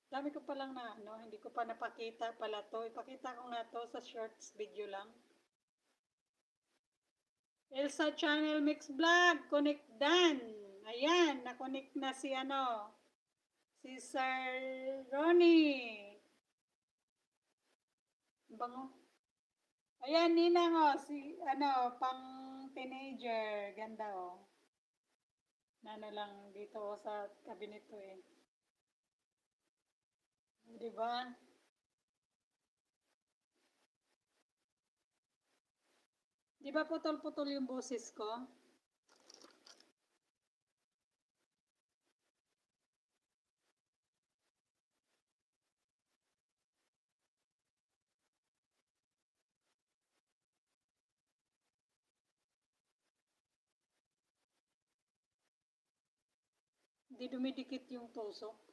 Dami ko palang na ano, hindi ko pa napakita pala to. Ipakita ko nga to sa shorts video lang. Elsa Channel Mix Vlog, connect done. Ayan, na-connect na si ano, si Sir Ronnie. Bango. Ayan, ninang oh, si ano, pang teenager. Ganda oh. Ano lang dito oh, sa cabinet to eh. Di ba? Di ba putol-putol yung boses ko? Di dumidikit yung tusok.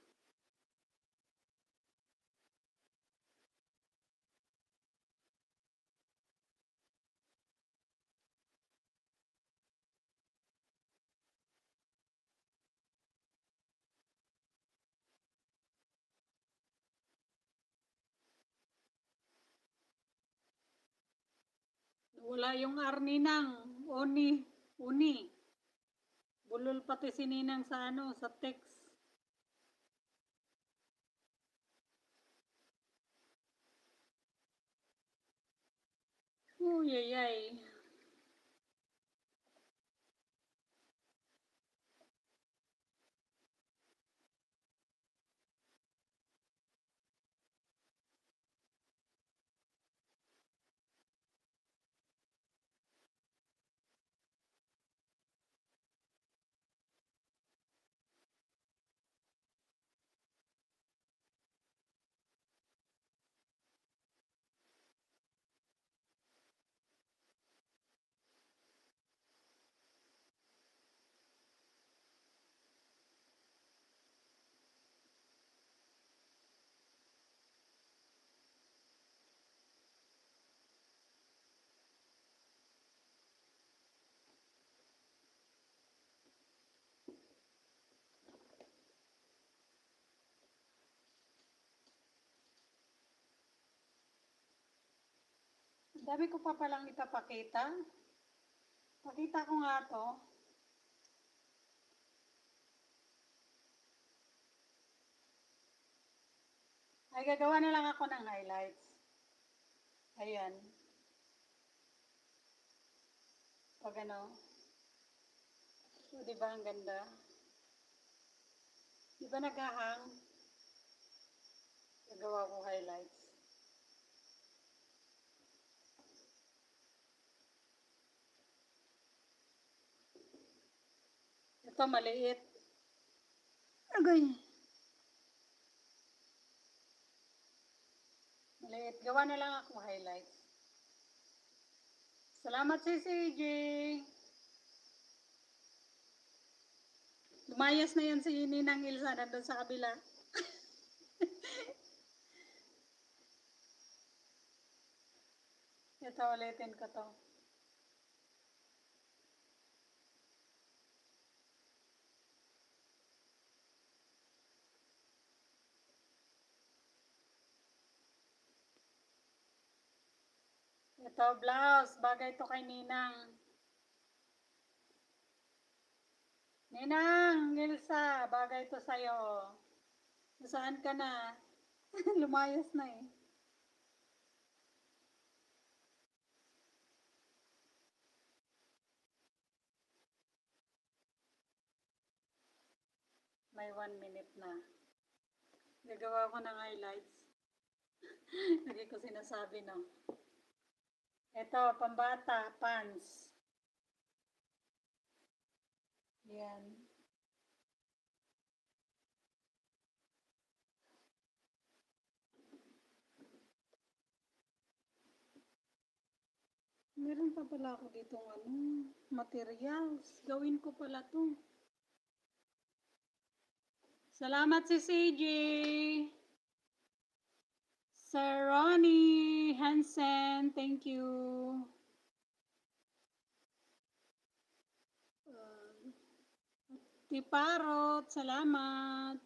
Wala yung arni ng oni, uni. Bulol pati si Ninang sa ano, sa text. Uy, ay, ay. Dami ko pa palang ipapakita. Pakita ko nga to. Ay, gagawa na lang ako ng highlights. Ayan. Pag ano. So, di ba ang ganda? Di ba naghahang? Gagawa ko highlights. Ito maliit. Agay. Maliit. Gawa na lang ako highlights. Salamat si CJ. Lumayas na yan si Ninang Ilsa nandun sa kabila. Ito ulitin ko to. Ito blouse. Bagay to kay Ninang. Ninang Ilsa. Bagay to sa'yo. Saan ka na? Lumayas na eh. May 1 minute na. Gagawa ko ng highlights. Lagi ko sinasabi, no? Ito, pambata, pants. Yan. Meron pa pala ako dito ano, materials. Gawin ko pala to. Salamat si CJ. Sir Ronnie Hansen, thank you. Tiparot, salamat.